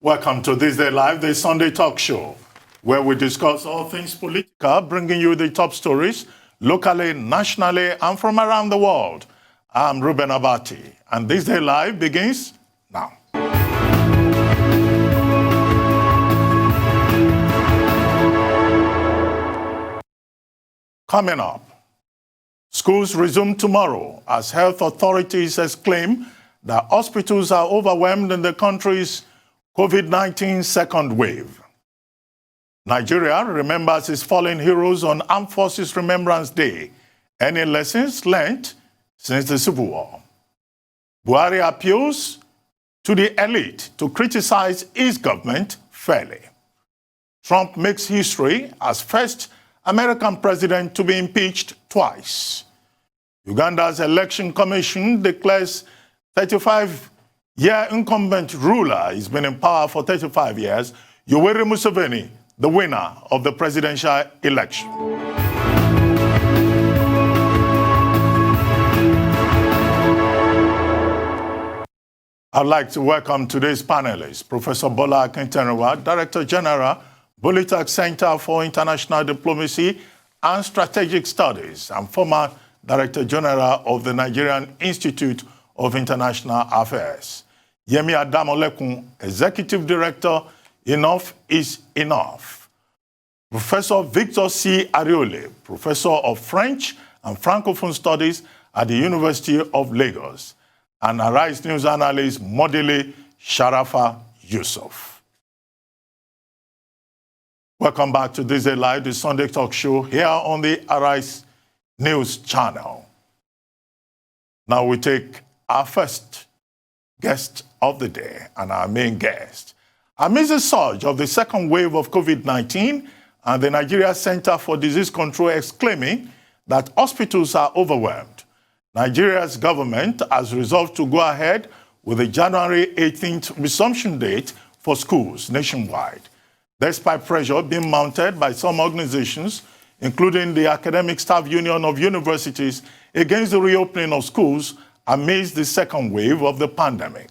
Welcome to This Day Live, the Sunday talk show, where we discuss all things political, bringing you the top stories locally, nationally, and from around the world. I'm Ruben Abati, and This Day Live begins now. Coming up, schools resume tomorrow as health authorities exclaim that hospitals are overwhelmed in the country's COVID-19 second wave. Nigeria remembers its fallen heroes on Armed Forces Remembrance Day. Any lessons learned since the Civil War? Buhari appeals to the elite to criticize his government fairly. Trump makes history as first American president to be impeached twice. Uganda's election commission declares 35-year incumbent ruler has been in power for 35 years, Yoweri Museveni, the winner of the presidential election. I'd like to welcome today's panelists, Professor Bola Akintenewa, Director General, Bolitech Center for International Diplomacy and Strategic Studies, and former Director General of the Nigerian Institute of International Affairs. Yemi Adamolekun, Executive Director, Enough is Enough. Professor Victor C. Ariole, Professor of French and Francophone Studies at the University of Lagos, and Arise News analyst Modele Sharafa Yusuf. Welcome back to This Day Live, the Sunday talk show here on the Arise News channel. Now we take our first guest of the day and our main guest. Amidst the surge of the second wave of COVID-19 and the Nigeria Center for Disease Control exclaiming that hospitals are overwhelmed, Nigeria's government has resolved to go ahead with the January 18th resumption date for schools nationwide, despite pressure being mounted by some organizations, including the Academic Staff Union of Universities, against the reopening of schools amidst the second wave of the pandemic.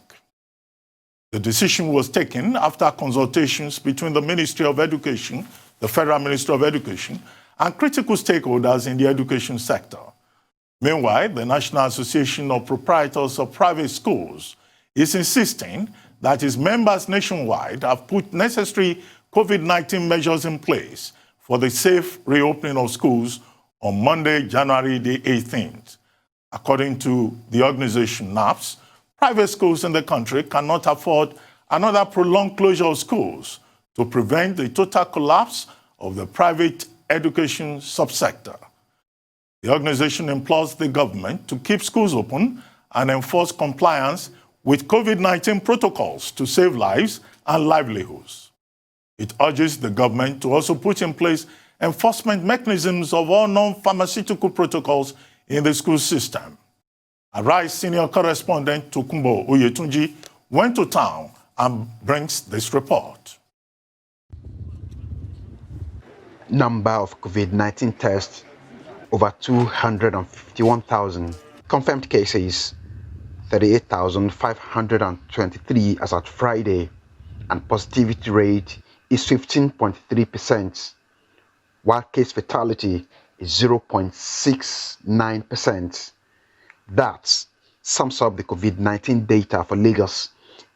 The decision was taken after consultations between the Ministry of Education, the Federal Ministry of Education, and critical stakeholders in the education sector. Meanwhile, the National Association of Proprietors of Private Schools is insisting that its members nationwide have put necessary COVID-19 measures in place for the safe reopening of schools on Monday, January the 18th. According to the organization NAPS, private schools in the country cannot afford another prolonged closure of schools to prevent the total collapse of the private education subsector. The organization implores the government to keep schools open and enforce compliance with COVID-19 protocols to save lives and livelihoods. It urges the government to also put in place enforcement mechanisms of all non-pharmaceutical protocols in the school system. Arise senior correspondent Tokunbo Oyetunji went to town and brings this report. Number of COVID-19 tests, over 251,000. Confirmed cases, 38,523 as at Friday. And positivity rate is 15.3%, while case fatality is 0.69%. That sums up the COVID-19 data for Lagos,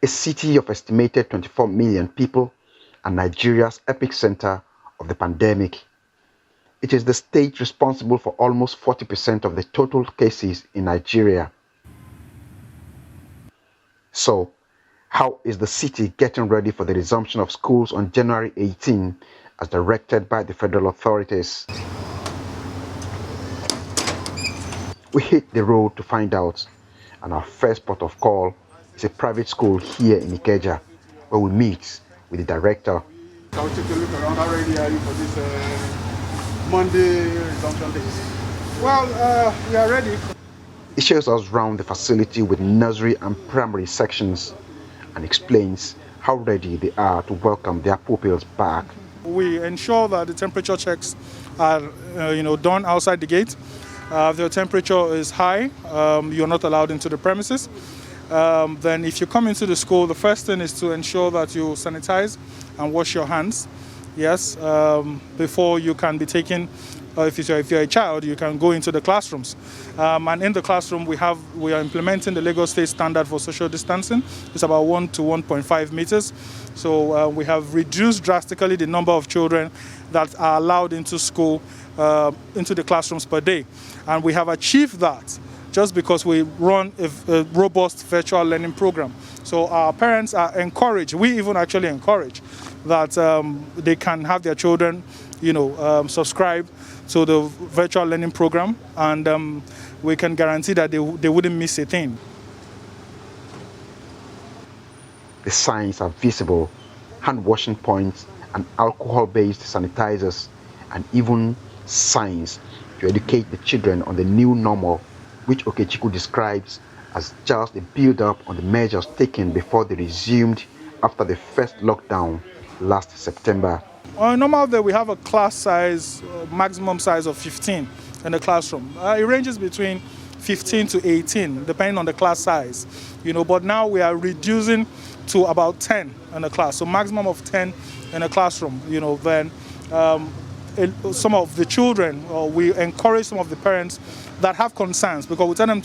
a city of estimated 24 million people and Nigeria's epicenter of the pandemic. It is the state responsible for almost 40% of the total cases in Nigeria. So, how is the city getting ready for the resumption of schools on January 18 as directed by the federal authorities? We hit the road to find out, and our first port of call is a private school here in Ikeja, where we meet with the director. Can we take a look around? How ready are you for this Monday resumption day? Well, we are ready. He shows us around the facility with nursery and primary sections and explains how ready they are to welcome their pupils back. We ensure that the temperature checks are done outside the gate. If the temperature is high, you're not allowed into the premises. then if you come into the school, the first thing is to ensure that you sanitize and wash your hands, yes, before you can be taken. If you're a child, you can go into the classrooms. And in the classroom, we are implementing the Lagos State standard for social distancing. It's about 1 to 1.5 meters. So we have reduced drastically the number of children that are allowed into school, into the classrooms per day. And we have achieved that just because we run a robust virtual learning program. So our parents are encouraged, we even actually encourage, that they can have their children, subscribe to the virtual learning program, and we can guarantee that they wouldn't miss a thing. The signs are visible: hand washing points and alcohol-based sanitizers, and even signs to educate the children on the new normal, which Okechukwu describes as just a build-up on the measures taken before they resumed after the first lockdown last September. On a normal day, we have a class size, maximum size of 15 in the classroom. It ranges between 15 to 18, depending on the class size. But now we are reducing to about 10 in a class, so maximum of 10 in a classroom. Then some of the children, we encourage some of the parents that have concerns, because we tell them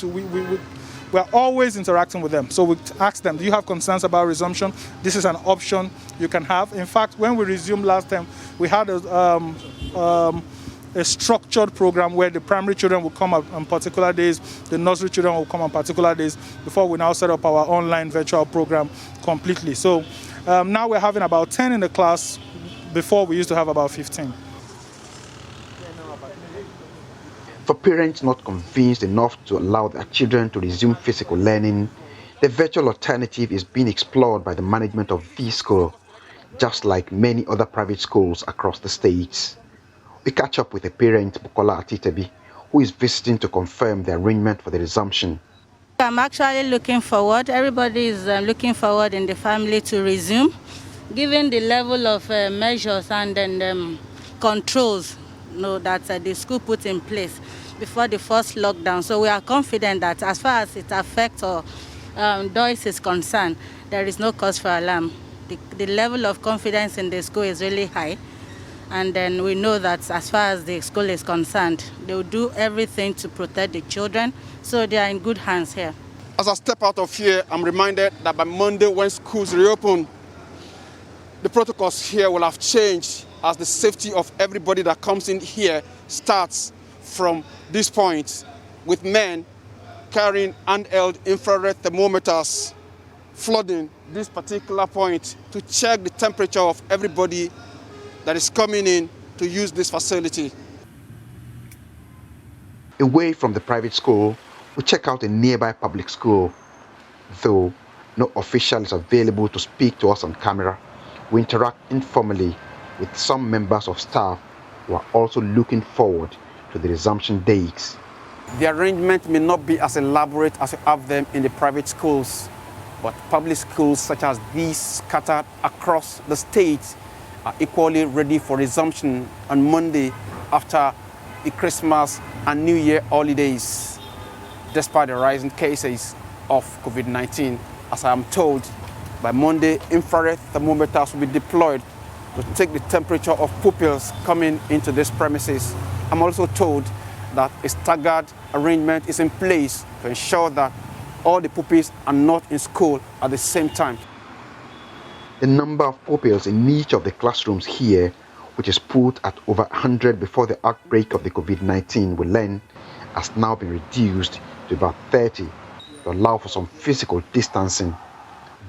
we're always interacting with them. So we ask them, do you have concerns about resumption? This is an option you can have. In fact, when we resumed last time, we had a structured program where the primary children will come up on particular days, the nursery children will come on particular days, before we now set up our online virtual program completely. So now we're having about 10 in the class. Before, we used to have about 15. For parents not convinced enough to allow their children to resume physical learning, the virtual alternative is being explored by the management of this school, just like many other private schools across the states. We catch up with a parent, Bukola Atitebi, who is visiting to confirm the arrangement for the resumption. I'm actually looking forward. Everybody is looking forward in the family to resume, given the level of measures and then controls that the school put in place before the first lockdown. So we are confident that as far as it affects or DOIS is concerned, there is no cause for alarm. The level of confidence in the school is really high. And then we know that as far as the school is concerned, they will do everything to protect the children. So they are in good hands here. As I step out of here, I'm reminded that by Monday, when schools reopen, the protocols here will have changed, as the safety of everybody that comes in here starts from this point, with men carrying handheld infrared thermometers flooding this particular point to check the temperature of everybody that is coming in to use this facility. Away from the private school, we check out a nearby public school. Though no official is available to speak to us on camera, we interact informally with some members of staff who are also looking forward to the resumption dates. The arrangement may not be as elaborate as you have them in the private schools, but public schools such as these scattered across the state are equally ready for resumption on Monday after the Christmas and New Year holidays, despite the rising cases of COVID-19. As I am told, by Monday, infrared thermometers will be deployed to take the temperature of pupils coming into these premises. I'm also told that a staggered arrangement is in place to ensure that all the pupils are not in school at the same time. The number of pupils in each of the classrooms here, which is put at over 100 before the outbreak of the COVID-19, we learn has now been reduced to about 30 to allow for some physical distancing.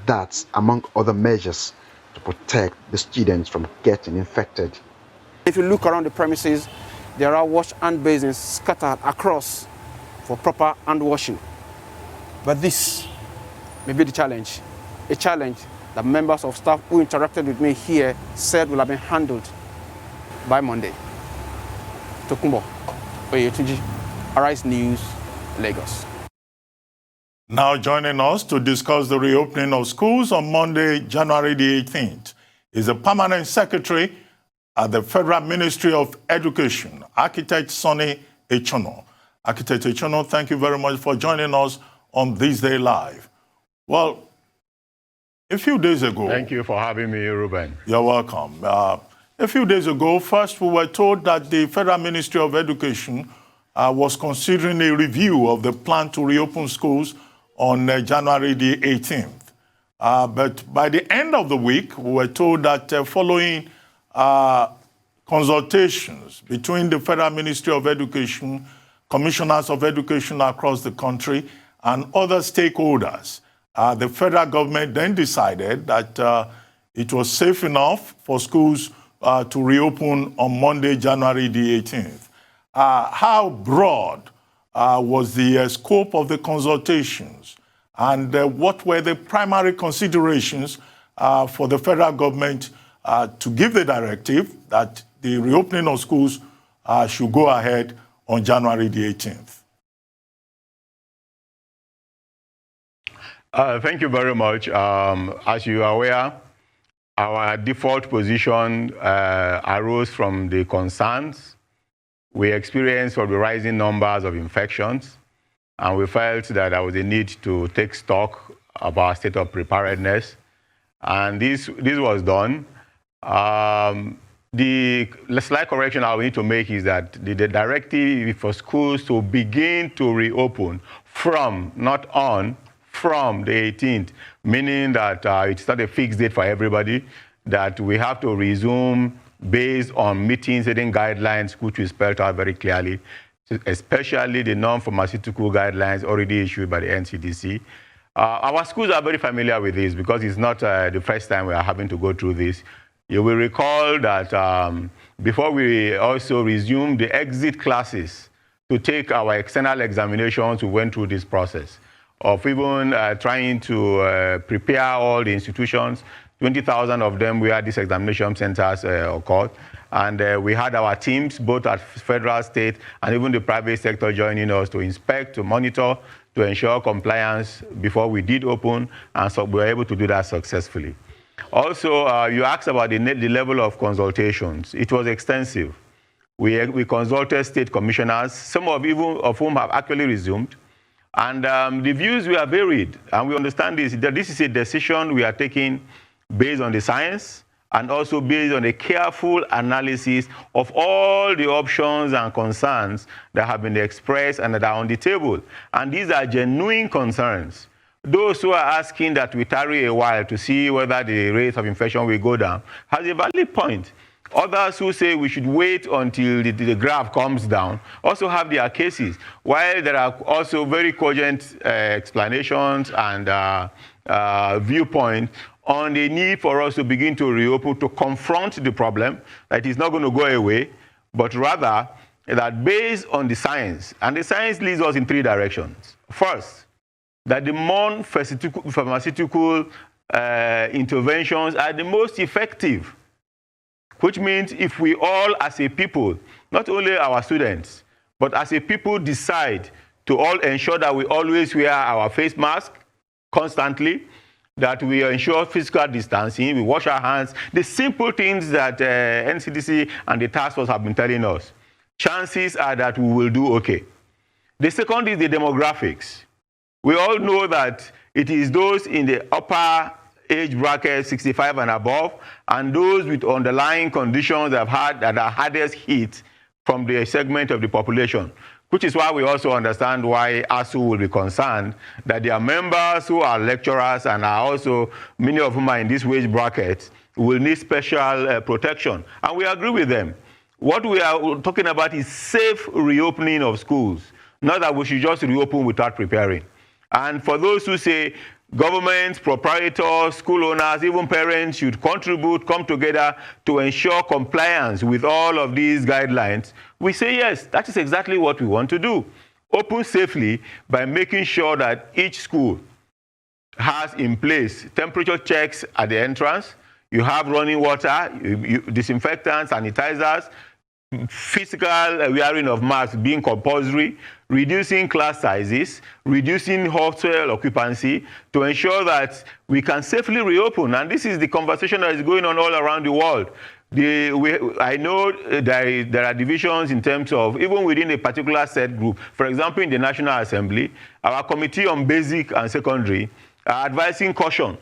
That's among other measures to protect the students from getting infected. If you look around the premises, there are wash hand basins scattered across for proper hand washing. But this may be the challenge, a challenge that members of staff who interacted with me here said will have been handled by Monday. Tokumbo Oyetunji, Arise News, Lagos. Now joining us to discuss the reopening of schools on Monday, January the 18th, is the Permanent Secretary at the Federal Ministry of Education, Architect Sonny Echono. Architect Echono, thank you very much for joining us on This Day Live. Well, a few days ago... Thank you for having me, Ruben. You're welcome. A few days ago, first we were told that the Federal Ministry of Education was considering a review of the plan to reopen schools on January the 18th. But by the end of the week, we were told that following consultations between the Federal Ministry of Education, commissioners of education across the country, and other stakeholders, the federal government then decided that it was safe enough for schools to reopen on Monday, January the 18th. How broad was the scope of the consultations, and what were the primary considerations for the federal government to give the directive that the reopening of schools should go ahead on January the 18th? Thank you very much. As you are aware, our default position arose from the concerns we experienced from the rising numbers of infections, and we felt that there was a need to take stock of our state of preparedness, and this was done. The slight correction I need to make is that the directive for schools to begin to reopen from, not on, from the 18th, meaning that it's not a fixed date for everybody, that we have to resume based on meeting certain guidelines, which we spelled out very clearly, especially the non-pharmaceutical guidelines already issued by the NCDC. Our schools are very familiar with this because it's not the first time we are having to go through this. You will recall that before we also resumed the exit classes to take our external examinations, we went through this process of even trying to prepare all the institutions. 20,000 of them were at these examination centers occurred. And we had our teams, both at federal, state, and even the private sector joining us to inspect, to monitor, to ensure compliance before we did open, and so we were able to do that successfully. Also, you asked about the level of consultations. It was extensive. We consulted state commissioners, some of whom have actually resumed. And the views were varied, and we understand this, that this is a decision we are taking based on the science and also based on a careful analysis of all the options and concerns that have been expressed and that are on the table. And these are genuine concerns. Those who are asking that we tarry a while to see whether the rate of infection will go down has a valid point. Others who say we should wait until the graph comes down also have their cases, while there are also very cogent explanations and viewpoints on the need for us to begin to reopen, to confront the problem, that is not going to go away, but rather that based on the science, and the science leads us in three directions. First, that the non-pharmaceutical interventions are the most effective, which means if we all as a people, not only our students, but as a people decide to all ensure that we always wear our face mask constantly, that we ensure physical distancing, we wash our hands, the simple things that NCDC and the task force have been telling us, chances are that we will do okay. The second is the demographics. We all know that it is those in the upper age bracket 65 and above, and those with underlying conditions that are hardest hit from the segment of the population, which is why we also understand why ASU will be concerned that their members who are lecturers and are also, many of whom are in this wage bracket, will need special protection. And we agree with them. What we are talking about is safe reopening of schools, not that we should just reopen without preparing. And for those who say governments, proprietors, school owners, even parents should contribute, come together to ensure compliance with all of these guidelines, we say yes, that is exactly what we want to do. Open safely by making sure that each school has in place temperature checks at the entrance, you have running water, disinfectants, sanitizers, physical wearing of masks being compulsory, reducing class sizes, reducing hostel occupancy to ensure that we can safely reopen. And this is the conversation that is going on all around the world. I know there are divisions in terms of, even within a particular set group. For example, in the National Assembly, our Committee on Basic and Secondary advising caution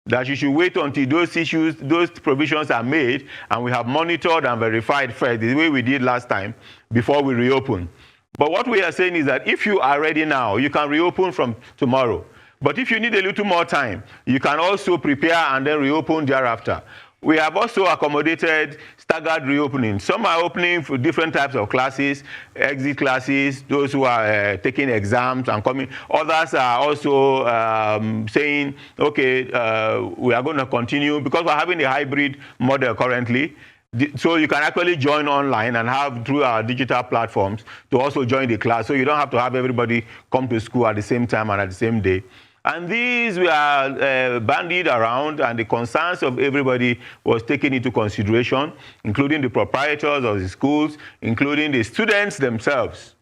that you should wait until those provisions are made, and we have monitored and verified first, the way we did last time, before we reopen. But what we are saying is that if you are ready now, you can reopen from tomorrow. But if you need a little more time, you can also prepare and then reopen thereafter. We have also accommodated staggered reopening. Some are opening for different types of classes, exit classes, those who are taking exams and coming. Others are also saying, okay, we are going to continue because we're having a hybrid model currently. So you can actually join online and have through our digital platforms to also join the class. So you don't have to have everybody come to school at the same time and at the same day. And these were bandied around, and the concerns of everybody was taken into consideration, including the proprietors of the schools, including the students themselves.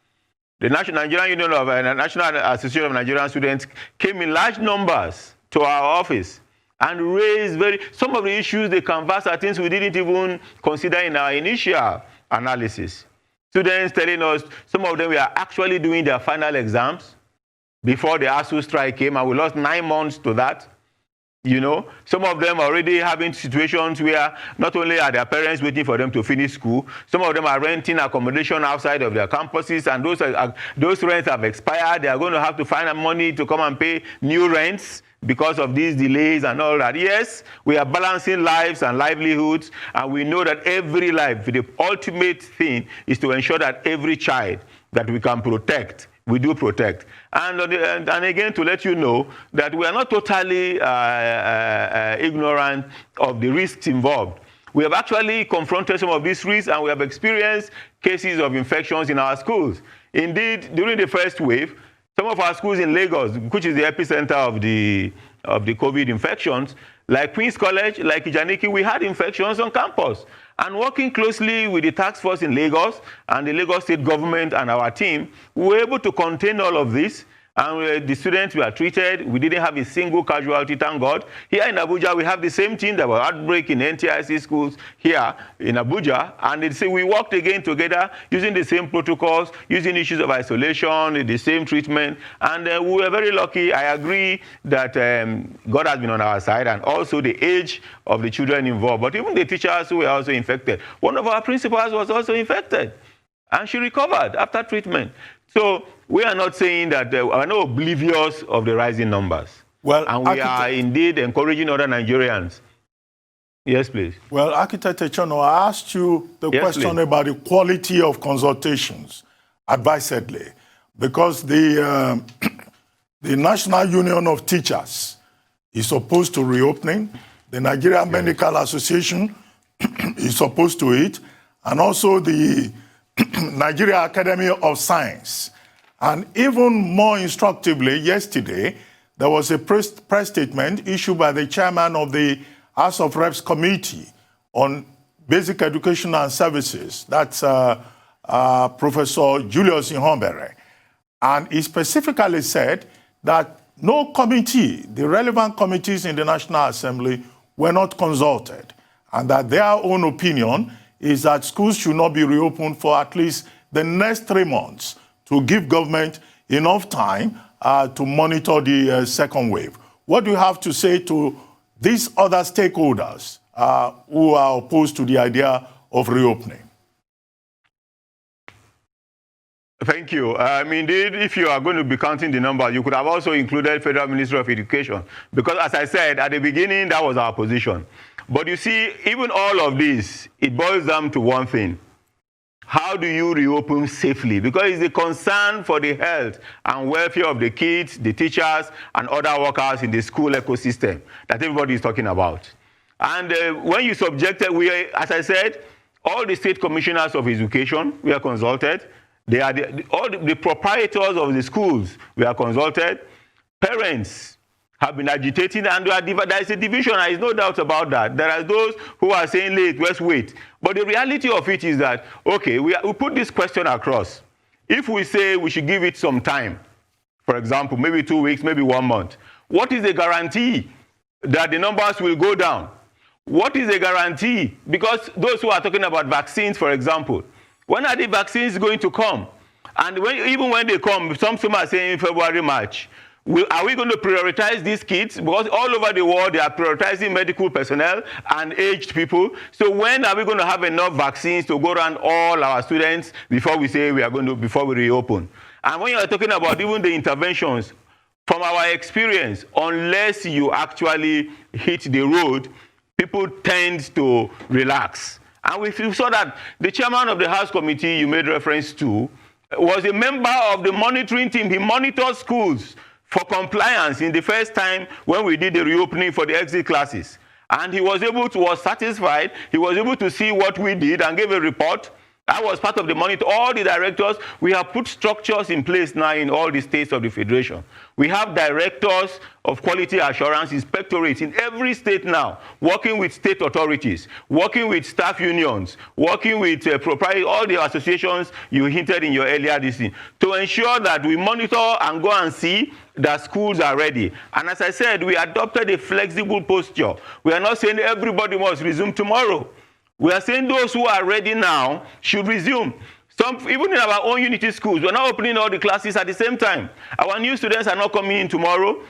The Nigerian Union of National Association of Nigerian Students came in large numbers to our office and raised some of the issues they canvassed are things we didn't even consider in our initial analysis. Students telling us some of them were actually doing their final exams before the ASU strike came, and we lost 9 months to that. You know, some of them already having situations where not only are their parents waiting for them to finish school, some of them are renting accommodation outside of their campuses, and those rents have expired. They are going to have to find money to come and pay new rents because of these delays and all that. Yes, we are balancing lives and livelihoods, and we know that every life, the ultimate thing is to ensure that every child that we can protect, we do protect. And again, to let you know that we are not totally ignorant of the risks involved. We have actually confronted some of these risks, and we have experienced cases of infections in our schools. Indeed, during the first wave, some of our schools in Lagos, which is the epicenter of the COVID infections, like Queen's College, like Ijaniki, we had infections on campus. And working closely with the task force in Lagos and the Lagos state government and our team, we were able to contain all of this. And the students were treated. We didn't have a single casualty, thank God. Here in Abuja, we have the same thing. There were outbreak in NTIC schools here in Abuja. And they say we worked again together using the same protocols, using issues of isolation, the same treatment. And we were very lucky. I agree that God has been on our side, and also the age of the children involved. But even the teachers who were also infected. One of our principals was also infected, and she recovered after treatment. So we are not saying that we are not oblivious of the rising numbers. Well, and we are indeed encouraging other Nigerians. Yes, please. Well, Architect Echono, I asked you the question about the quality of consultations, advisedly, because the National Union of Teachers is opposed to reopening. The Nigerian Medical Association is opposed to it, and also the Nigeria Academy of Science. And even more instructively, yesterday, there was a press statement issued by the chairman of the House of Reps Committee on Basic Education and Services. That's Professor Julius Ihombere. And he specifically said that no committee, the relevant committees in the National Assembly, were not consulted, and that their own opinion is that schools should not be reopened for at least the next 3 months to give government enough time to monitor the second wave. What do you have to say to these other stakeholders who are opposed to the idea of reopening? Thank you. Indeed, if you are going to be counting the numbers, you could have also included Federal Ministry of Education, because as I said at the beginning, that was our position. But you see, even all of this, it boils down to one thing. How do you reopen safely? Because it's a concern for the health and welfare of the kids, the teachers, and other workers in the school ecosystem that everybody is talking about. And when you subjected, as I said, all the state commissioners of education were consulted. They are all the proprietors of the schools were consulted. Parents have been agitating, and there is a division. There is no doubt about that. There are those who are saying, let's wait. But the reality of it is that, okay, we put this question across. If we say we should give it some time, for example, maybe 2 weeks, maybe 1 month, what is the guarantee that the numbers will go down? What is the guarantee? Because those who are talking about vaccines, for example, when are the vaccines going to come? And even when they come, some are saying February, March. Are we going to prioritize these kids? Because all over the world, they are prioritizing medical personnel and aged people. So when are we going to have enough vaccines to go around all our students before we say before we reopen? And when you're talking about even the interventions, from our experience, unless you actually hit the road, people tend to relax. And we saw that the chairman of the House Committee you made reference to was a member of the monitoring team. He monitored schools for compliance in the first time when we did the reopening for the exit classes. And he was satisfied. He was able to see what we did and gave a report. I was part of the monitor. All the directors, we have put structures in place now in all the states of the Federation. We have directors of quality assurance inspectorates in every state now, working with state authorities, working with staff unions, working with all the associations you hinted in your earlier listing, to ensure that we monitor and go and see that schools are ready. And as I said, we adopted a flexible posture. We are not saying everybody must resume tomorrow. We are saying those who are ready now should resume. Even in our own unity schools, we're not opening all the classes at the same time. Our new students are not coming in tomorrow.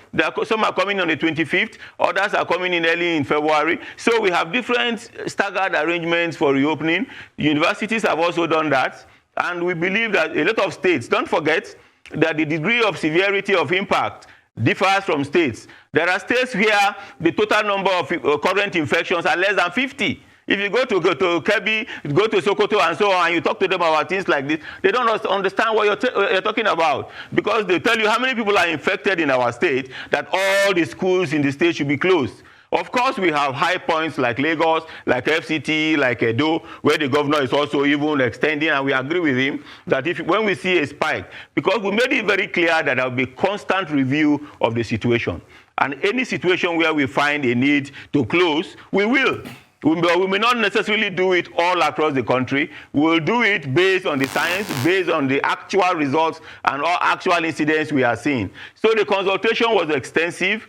Some are coming on the 25th. Others are coming in early in February. So we have different staggered arrangements for reopening. Universities have also done that. And we believe that a lot of states, don't forget that the degree of severity of impact differs from states. There are states where the total number of current infections are less than 50. If you go to Kebbi, go to Sokoto and so on, and you talk to them about things like this, they don't understand what you're talking about, because they tell you how many people are infected in our state, that all the schools in the state should be closed. Of course, we have high points like Lagos, like FCT, like Edo, where the governor is also even extending, and we agree with him that when we see a spike, because we made it very clear that there will be constant review of the situation. And any situation where we find a need to close, we will. We may not necessarily do it all across the country. We'll do it based on the science, based on the actual results and all actual incidents we are seeing. So the consultation was extensive.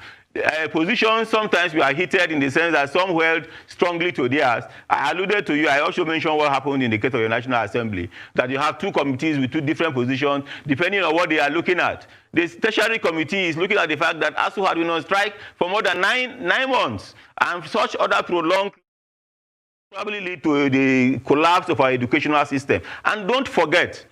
Positions sometimes we are heated in the sense that some held strongly to theirs. I alluded to you, I also mentioned what happened in the case of the National Assembly, that you have two committees with two different positions depending on what they are looking at. The tertiary committee is looking at the fact that ASU had been on strike for more than nine months, and such other prolonged probably lead to the collapse of our educational system. And don't forget,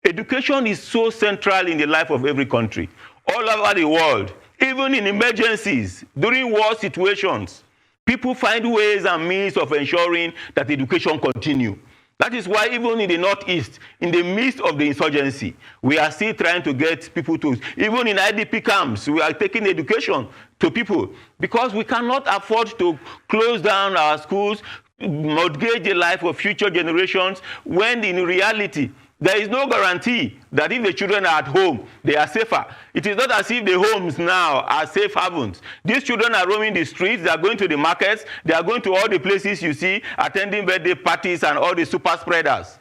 education is so central in the life of every country, all over the world. Even in emergencies, during war situations, people find ways and means of ensuring that education continue. That is why even in the Northeast, in the midst of the insurgency, we are still trying to get people to, even in IDP camps, we are taking education to people, because we cannot afford to close down our schools, mortgage the life of future generations, when in reality, there is no guarantee that if the children are at home, they are safer. It is not as if the homes now are safe havens. These children are roaming the streets, they are going to the markets, they are going to all the places you see, attending birthday parties and all the super spreaders.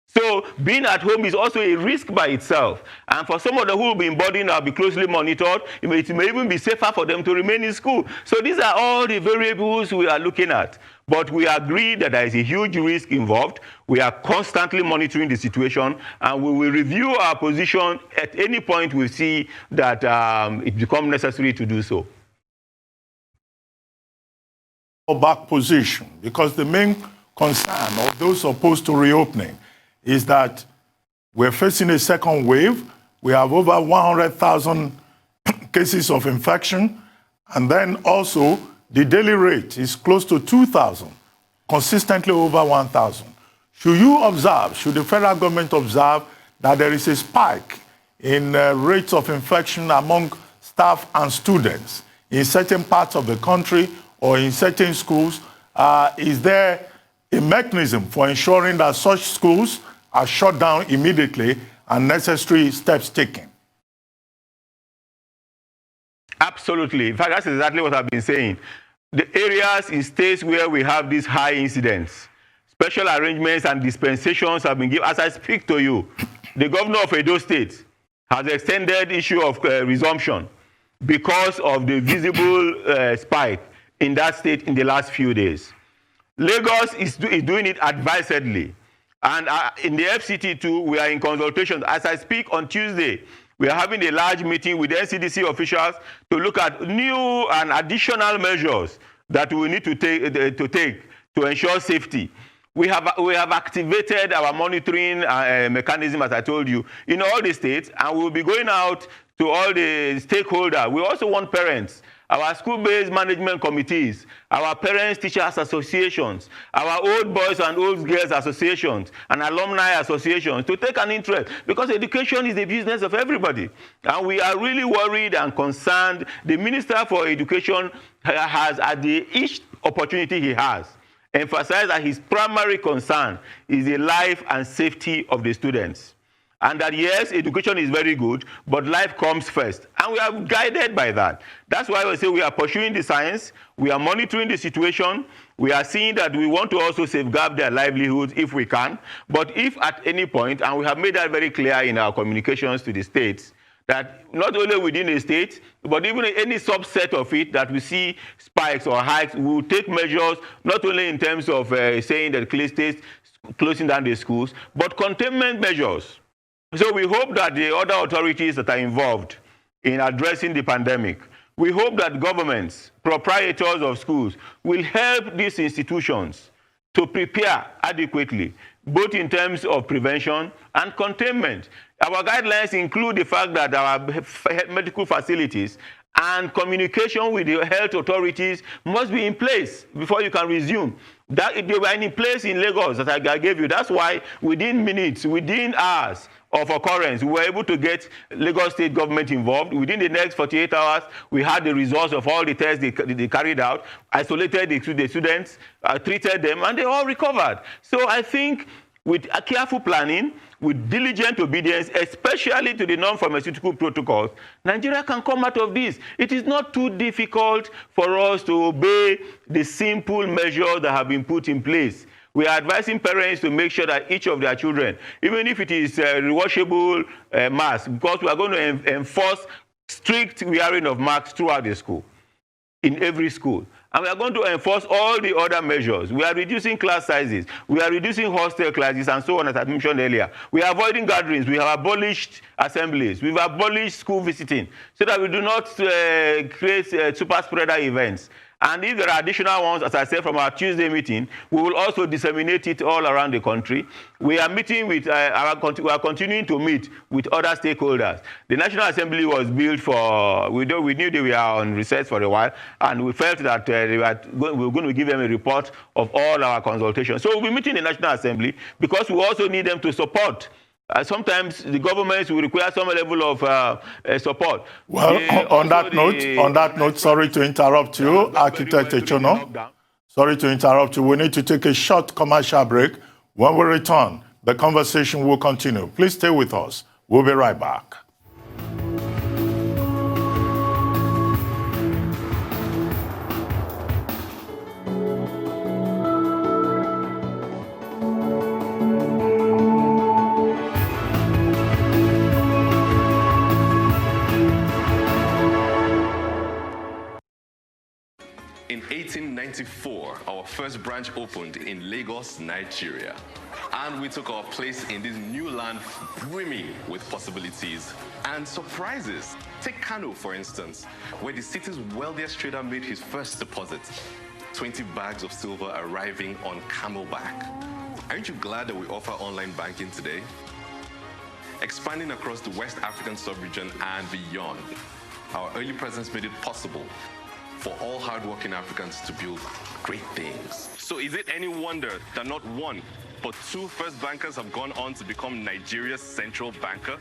So being at home is also a risk by itself. And for some of them who will be in boarding or be closely monitored, it may even be safer for them to remain in school. So these are all the variables we are looking at. But we agree that there is a huge risk involved. We are constantly monitoring the situation, and we will review our position at any point we see that it becomes necessary to do so. Back position, because the main concern of those opposed to reopening is that we're facing a second wave. We have over 100,000 cases of infection, and then also the daily rate is close to 2,000, consistently over 1,000. Should the federal government observe that there is a spike in rates of infection among staff and students in certain parts of the country or in certain schools? Is there a mechanism for ensuring that such schools are shut down immediately and necessary steps taken? Absolutely. In fact, that's exactly what I've been saying. The areas in states where we have these high incidents, special arrangements and dispensations have been given. As I speak to you, the governor of Edo State has extended issue of resumption because of the visible spike in that state in the last few days. Lagos is doing it advisedly. And in the FCT too, we are in consultations. As I speak on Tuesday, We are having a large meeting with the NCDC officials to look at new and additional measures that we need to take to ensure safety. We have activated our monitoring mechanism, as I told you, in all the states, and we will be going out to all the stakeholders. We also want parents, our school-based management committees, our parents-teachers associations, our old boys and old girls associations, and alumni associations to take an interest, because education is the business of everybody. And we are really worried and concerned. The Minister for Education has, at each opportunity he has, emphasized that his primary concern is the life and safety of the students. And that, yes, education is very good, but life comes first. And we are guided by that. That's why we say we are pursuing the science, we are monitoring the situation, we are seeing that we want to also safeguard their livelihoods if we can. But if at any point, and we have made that very clear in our communications to the states, that not only within a state, but even any subset of it that we see spikes or hikes, we will take measures, not only in terms of saying that states closing down the schools, but containment measures. So we hope that the other authorities that are involved in addressing the pandemic, we hope that governments, proprietors of schools, will help these institutions to prepare adequately, both in terms of prevention and containment. Our guidelines include the fact that our medical facilities and communication with the health authorities must be in place before you can resume. They were in place in Lagos, that I gave you. That's why within minutes, within hours of occurrence, we were able to get Lagos state government involved. Within the next 48 hours, we had the results of all the tests they carried out, isolated the students, treated them, and they all recovered. So I think with a careful planning, with diligent obedience, especially to the non-pharmaceutical protocols, Nigeria can come out of this. It is not too difficult for us to obey the simple measures that have been put in place. We are advising parents to make sure that each of their children, even if it is a rewashable mask, because we are going to enforce strict wearing of masks throughout the school, in every school. And we are going to enforce all the other measures. We are reducing class sizes. We are reducing hostel classes and so on, as I mentioned earlier. We are avoiding gatherings. We have abolished assemblies. We've abolished school visiting so that we do not create super spreader events. And if there are additional ones, as I said, from our Tuesday meeting, we will also disseminate it all around the country. We are meeting with, we are continuing to meet with other stakeholders. The National Assembly was built for, we knew they were on recess for a while, and we felt that we were going to give them a report of all our consultations. So we'll be meeting the National Assembly because we also need them to support. Sometimes the governments will require some level of support. Well, on that note, sorry to interrupt you, Architect Echono. Sorry to interrupt you. We need to take a short commercial break. When we return, the conversation will continue. Please stay with us. We'll be right back. In 1894, our first branch opened in Lagos, Nigeria. And we took our place in this new land brimming with possibilities and surprises. Take Kano, for instance, where the city's wealthiest trader made his first deposit. 20 bags of silver arriving on camelback. Aren't you glad that we offer online banking today? Expanding across the West African sub-region and beyond, our early presence made it possible for all hardworking Africans to build great things. So is it any wonder that not one, but two first bankers have gone on to become Nigeria's central banker?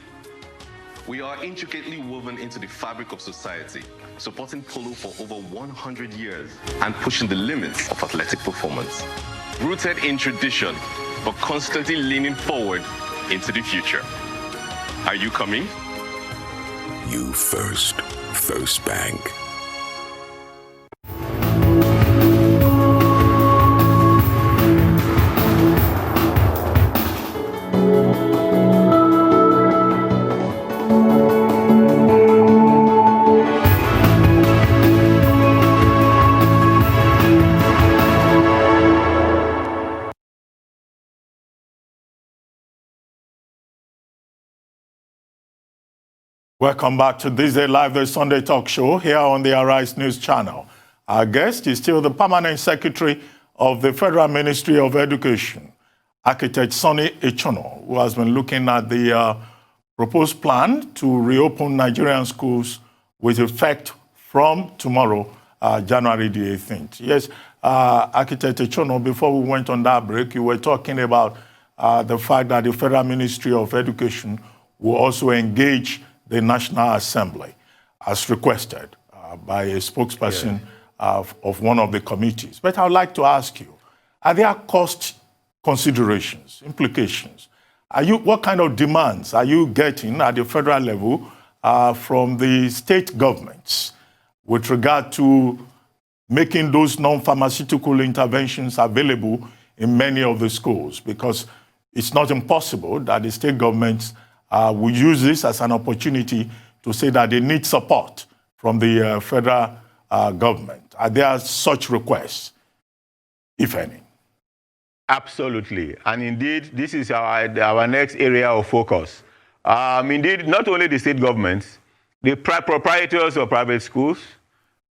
We are intricately woven into the fabric of society, supporting polo for over 100 years and pushing the limits of athletic performance. Rooted in tradition, but constantly leaning forward into the future. Are you coming? You first, First Bank. Welcome back to This Day Live, the Sunday talk show here on the Arise News Channel. Our guest is still the Permanent Secretary of the Federal Ministry of Education, Architect Sonny Echono, who has been looking at the proposed plan to reopen Nigerian schools with effect from tomorrow, January the 18th. Yes, Architect Echono, before we went on that break, you were talking about the fact that the Federal Ministry of Education will also engage the National Assembly, as requested by a spokesperson of one of the committees. But I would like to ask you, are there cost considerations, implications? What kind of demands are you getting at the federal level from the state governments with regard to making those non-pharmaceutical interventions available in many of the schools? Because it's not impossible that the state governments will use this as an opportunity to say that they need support from the federal government. Are there such requests, if any? Absolutely. And indeed, this is our next area of focus. Indeed, not only the state governments, the proprietors of private schools,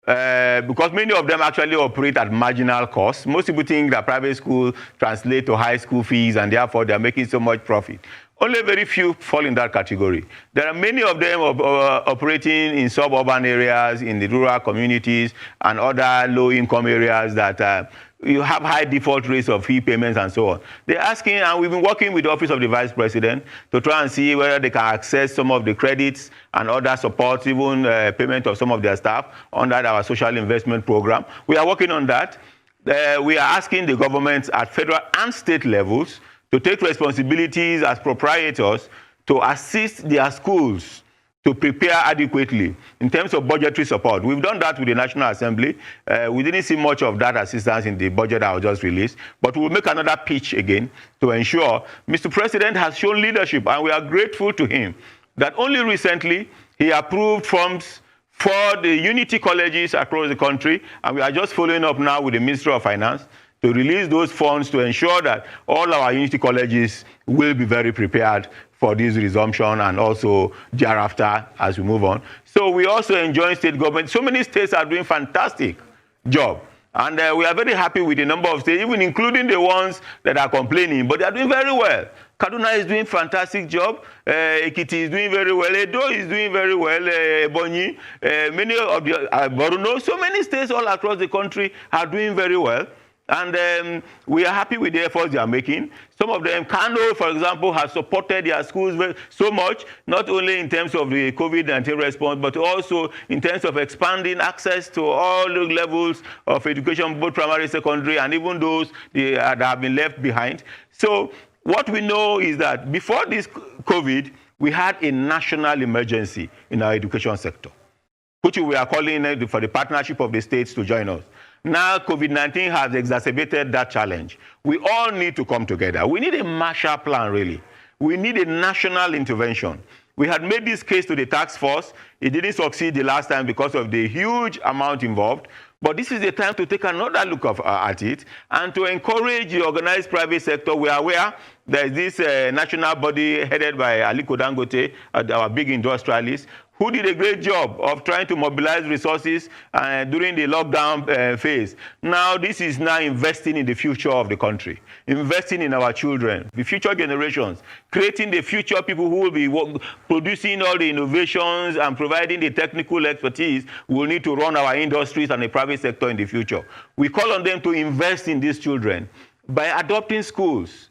because many of them actually operate at marginal cost. Most people think that private schools translate to high school fees and therefore they're making so much profit. Only very few fall in that category. There are many of them operating in suburban areas, in the rural communities, and other low-income areas that you have high default rates of fee payments and so on. They're asking, and we've been working with the Office of the Vice President to try and see whether they can access some of the credits and other support, even payment of some of their staff under our social investment program. We are working on that. We are asking the governments at federal and state levels to take responsibilities as proprietors to assist their schools to prepare adequately in terms of budgetary support. We've done that with the National Assembly. We didn't see much of that assistance in the budget that was just released, but we'll make another pitch again to ensure Mr. President has shown leadership, and we are grateful to him that only recently he approved funds for the unity colleges across the country, and we are just following up now with the Ministry of Finance to release those funds to ensure that all our unity colleges will be very prepared for this resumption and also thereafter as we move on. So we also enjoy state government. So many states are doing fantastic job. And we are very happy with the number of states, even including the ones that are complaining, but they are doing very well. Kaduna is doing fantastic job. Ekiti is doing very well. Edo is doing very well. Ebonyi, many of the Borno, so many states all across the country are doing very well. And we are happy with the efforts they are making. Some of them, Kano, for example, has supported their schools so much, not only in terms of the COVID-19 response, but also in terms of expanding access to all the levels of education, both primary, secondary, and even those that have been left behind. So what we know is that before this COVID, we had a national emergency in our education sector, which we are calling for the partnership of the states to join us. Now, COVID-19 has exacerbated that challenge. We all need to come together. We need a Marshall Plan, really. We need a national intervention. We had made this case to the task force. It didn't succeed the last time because of the huge amount involved. But this is the time to take another look at it and to encourage the organized private sector. We are aware there is this national body headed by Aliko Dangote, our big industrialist, who did a great job of trying to mobilize resources during the lockdown phase. Now, this is now investing in the future of the country, investing in our children, the future generations, creating the future people who will be producing all the innovations and providing the technical expertise we will need to run our industries and the private sector in the future. We call on them to invest in these children by adopting schools,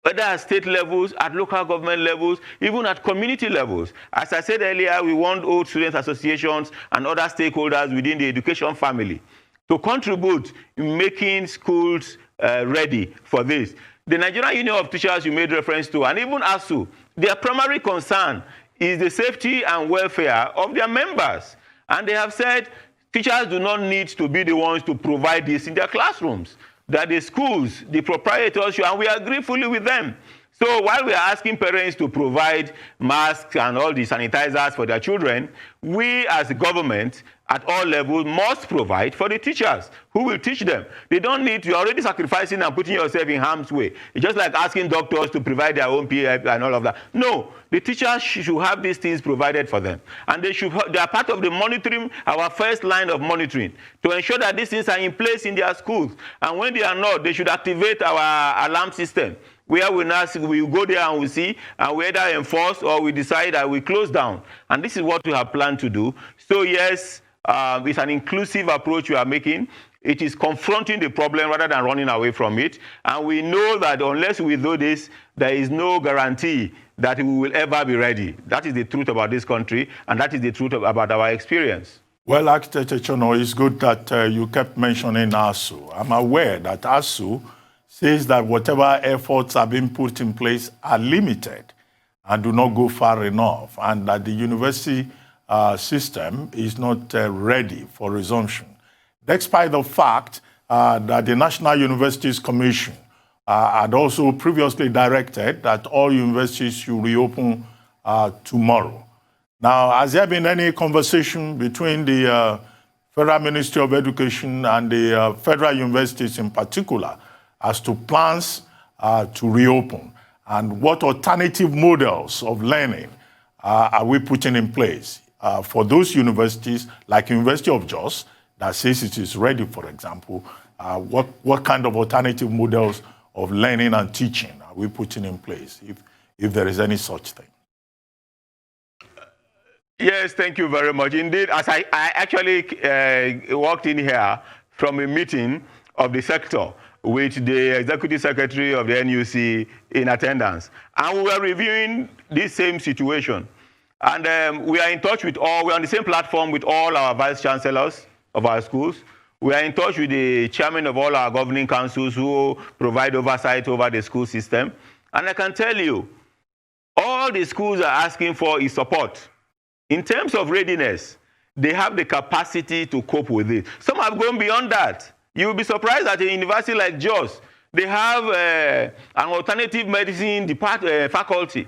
whether at state levels, at local government levels, even at community levels. As I said earlier, we want old students associations and other stakeholders within the education family to contribute in making schools ready for this. The Nigerian Union of Teachers you made reference to, and even ASU, their primary concern is the safety and welfare of their members. And they have said teachers do not need to be the ones to provide this in their classrooms, that the schools, the proprietors, and we agree fully with them. So while we are asking parents to provide masks and all the sanitizers for their children, we as the government at all levels must provide for the teachers who will teach them. They don't need to, you're already sacrificing and putting yourself in harm's way. It's just like asking doctors to provide their own PF and all of that. No, the teachers should have these things provided for them. And they are part of the monitoring, our first line of monitoring, to ensure that these things are in place in their schools. And when they are not, they should activate our alarm system, where we go there and we see, and we either enforce or we decide that we close down. And this is what we have planned to do. So yes, it's an inclusive approach we are making. It is confronting the problem rather than running away from it. And we know that unless we do this, there is no guarantee that we will ever be ready. That is the truth about this country, and that is the truth about our experience. Well, Architect Echono, it's good that you kept mentioning ASU. I'm aware that ASU says that whatever efforts are being put in place are limited and do not go far enough, and that the university system is not ready for resumption. Despite the fact that the National Universities Commission had also previously directed that all universities should reopen tomorrow. Now, has there been any conversation between the Federal Ministry of Education and the federal universities in particular as to plans to reopen? And what alternative models of learning are we putting in place for those universities, like University of Jos, that says it is ready, for example? What kind of alternative models of learning and teaching are we putting in place, if there is any such thing? Yes, thank you very much. Indeed, as I actually walked in here from a meeting of the sector with the Executive Secretary of the NUC in attendance, and we were reviewing this same situation. And we are in touch with we're on the same platform with all our vice chancellors of our schools. We are in touch with the chairman of all our governing councils who provide oversight over the school system. And I can tell you, all the schools are asking for is support. In terms of readiness, they have the capacity to cope with it. Some have gone beyond that. You will be surprised that a university like Jos, they have an alternative medicine faculty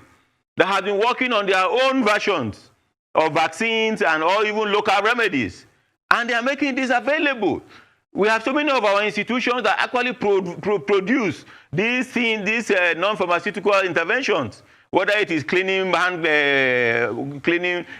that has been working on their own versions of vaccines and or even local remedies. And they are making this available. We have so many of our institutions that actually produce these non-pharmaceutical interventions, whether it is cleaning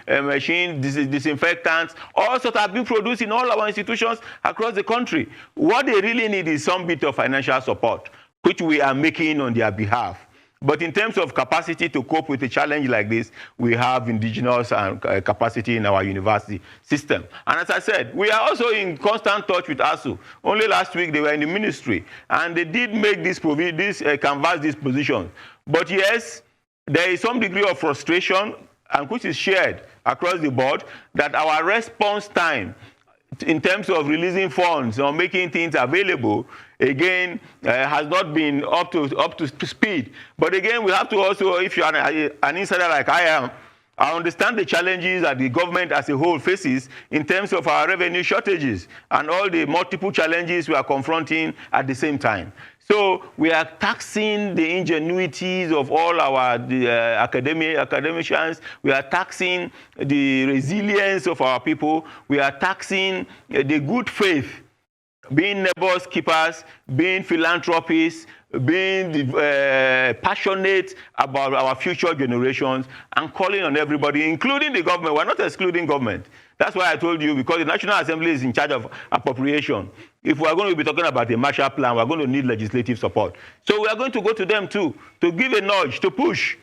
machines, disinfectants, all sorts have been produced in all our institutions across the country. What they really need is some bit of financial support, which we are making on their behalf. But in terms of capacity to cope with a challenge like this, we have indigenous capacity in our university system. And as I said, we are also in constant touch with ASU. Only last week they were in the ministry, and they did make canvass this position. But yes, there is some degree of frustration, and which is shared across the board, that our response time in terms of releasing funds or making things available, again, has not been up to speed. But again, we have to also, if you're an insider like I am, I understand the challenges that the government as a whole faces in terms of our revenue shortages and all the multiple challenges we are confronting at the same time. So we are taxing the ingenuities of all our academicians. We are taxing the resilience of our people. We are taxing the good faith, being neighbors keepers, being philanthropists, being passionate about our future generations, and calling on everybody, including the government. We're not excluding government. That's why I told you, because the National Assembly is in charge of appropriation. If we are going to be talking about a Marshall Plan, we're going to need legislative support. So we are going to go to them too, to give a nudge, to push,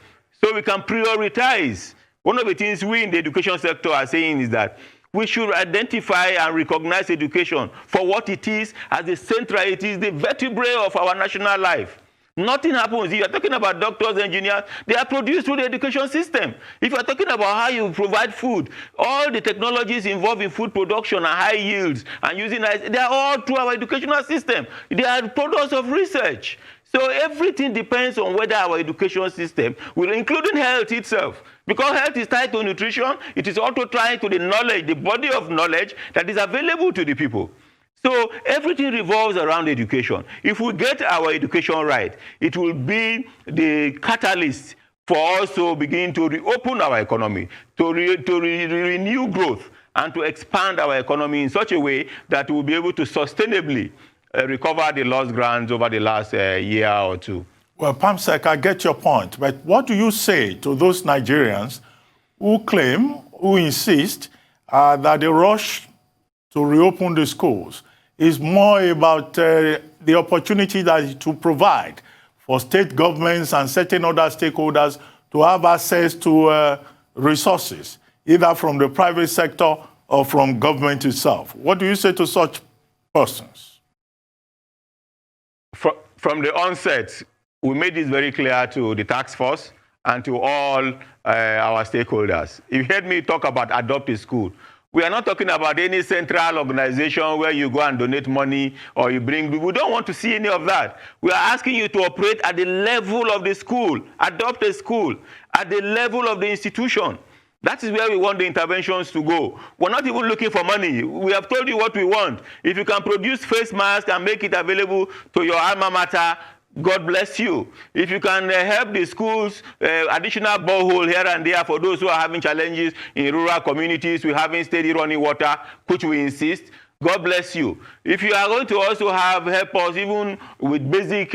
so we can prioritize. One of the things we in the education sector are saying is that we should identify and recognize education for what it is, as the central, it is the vertebrae of our national life. Nothing happens. If you're talking about doctors, engineers, they are produced through the education system. If you're talking about how you provide food, all the technologies involved in food production and high yields and using it, they are all through our educational system. They are products of research. So everything depends on whether our education system will, including health itself, because health is tied to nutrition, it is also tied to the knowledge, the body of knowledge that is available to the people. So everything revolves around education. If we get our education right, it will be the catalyst for us to begin to reopen our economy, to renew growth, and to expand our economy in such a way that we'll be able to sustainably recover the lost grounds over the last year or two. Well, Pamsek, I get your point, but what do you say to those Nigerians who claim, who insist that the rush to reopen the schools is more about the opportunity that it will provide for state governments and certain other stakeholders to have access to resources, either from the private sector or from government itself? What do you say to such persons? From the onset, we made this very clear to the task force and to all our stakeholders. If you heard me talk about adopt a school, we are not talking about any central organization where you go and donate money or you bring. We don't want to see any of that. We are asking you to operate at the level of the school, adopt a school, at the level of the institution. That is where we want the interventions to go. We're not even looking for money. We have told you what we want. If you can produce face masks and make it available to your alma mater, God bless you. If you can help the schools, additional borehole here and there for those who are having challenges in rural communities, we haven't steady running water, which we insist, God bless you. If you are going to also help us even with basic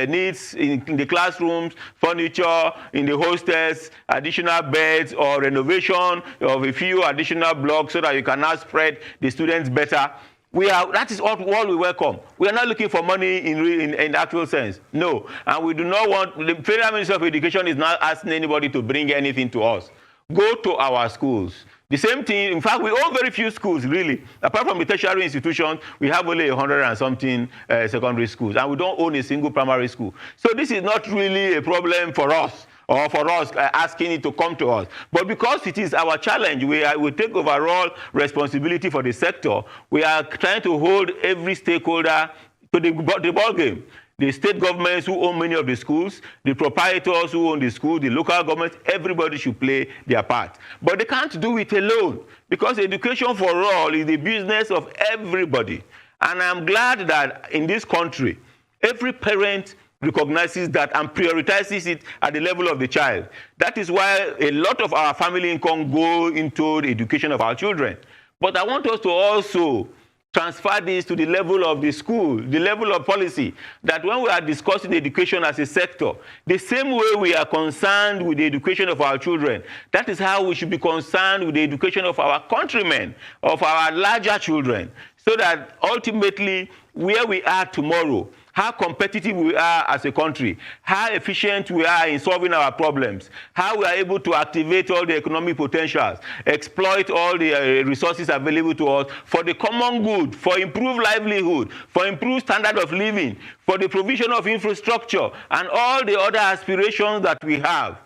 needs in the classrooms, furniture, in the hostels, additional beds or renovation of a few additional blocks so that you can now spread the students better, that is all we welcome. We are not looking for money in actual sense. No. And we do not want, the Federal Ministry of Education is not asking anybody to bring anything to us. Go to our schools. The same thing, in fact, we own very few schools, really. Apart from the tertiary institutions, we have only 100 and something secondary schools, and we don't own a single primary school. So this is not really a problem for us, or for us asking it to come to us. But because it is our challenge, we take overall responsibility for the sector. We are trying to hold every stakeholder to the ball game. The state governments who own many of the schools, the proprietors who own the schools, the local governments, everybody should play their part. But they can't do it alone, because education for all is the business of everybody. And I'm glad that in this country, every parent recognizes that and prioritizes it at the level of the child. That is why a lot of our family income go into the education of our children. But I want us to also transfer this to the level of the school, the level of policy, that when we are discussing education as a sector, the same way we are concerned with the education of our children, that is how we should be concerned with the education of our countrymen, of our larger children, so that ultimately where we are tomorrow, how competitive we are as a country, how efficient we are in solving our problems, how we are able to activate all the economic potentials, exploit all the resources available to us for the common good, for improved livelihood, for improved standard of living, for the provision of infrastructure, and all the other aspirations that we have.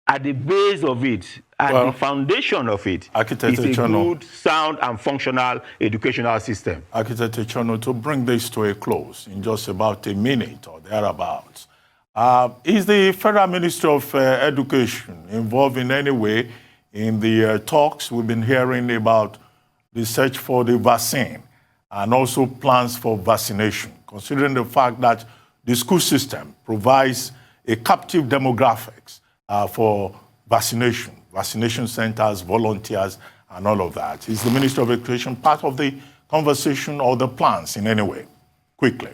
At the base of it, at the foundation of it, is a good, sound, and functional educational system. Architect Echono, to bring this to a close in just about a minute or thereabouts, is the Federal Ministry of Education involved in any way in the talks we've been hearing about the search for the vaccine and also plans for vaccination, considering the fact that the school system provides a captive demographics for vaccination centers, volunteers, and all of that? Is the Ministry of Education part of the conversation or the plans in any way? Quickly.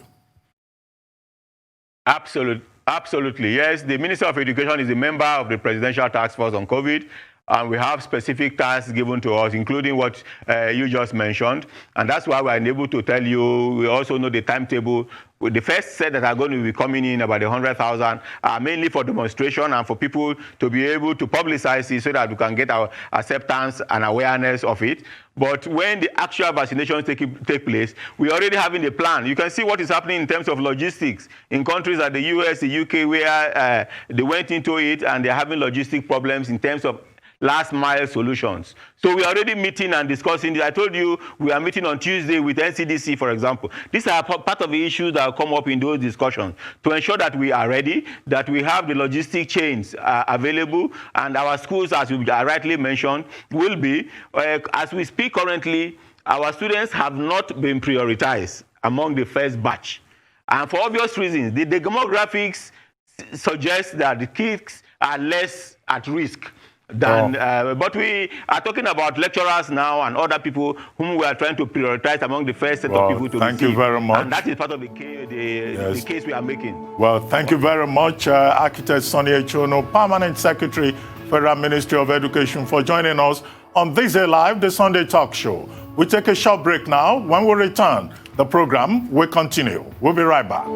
Absolutely, yes. The Minister of Education is a member of the Presidential Task Force on COVID, and we have specific tasks given to us, including what you just mentioned. And that's why we're able to tell you. We also know the timetable. The first set that are going to be coming in, about 100,000, are mainly for demonstration and for people to be able to publicize it so that we can get our acceptance and awareness of it. But when the actual vaccinations take place, we're already having a plan. You can see what is happening in terms of logistics in countries like the US, the UK, where they went into it and they're having logistic problems in terms of last mile solutions. So we are already meeting and discussing this. I told you we are meeting on Tuesday with NCDC, for example. These are part of the issues that come up in those discussions to ensure that we are ready, that we have the logistic chains available, and our schools, as you rightly mentioned, will be, as we speak currently, our students have not been prioritized among the first batch. And for obvious reasons, the demographics suggest that the kids are less at risk than, but we are talking about lecturers now and other people whom we are trying to prioritize among the first set of people to thank you receive. very much. And that is part of the case we are making. Well, thank you very much, Architect Sonny Echono, Permanent Secretary, Federal Ministry of Education, for joining us on This Day Live, the Sunday talk show. We take a short break now. When we return, the program will continue. We'll be right back.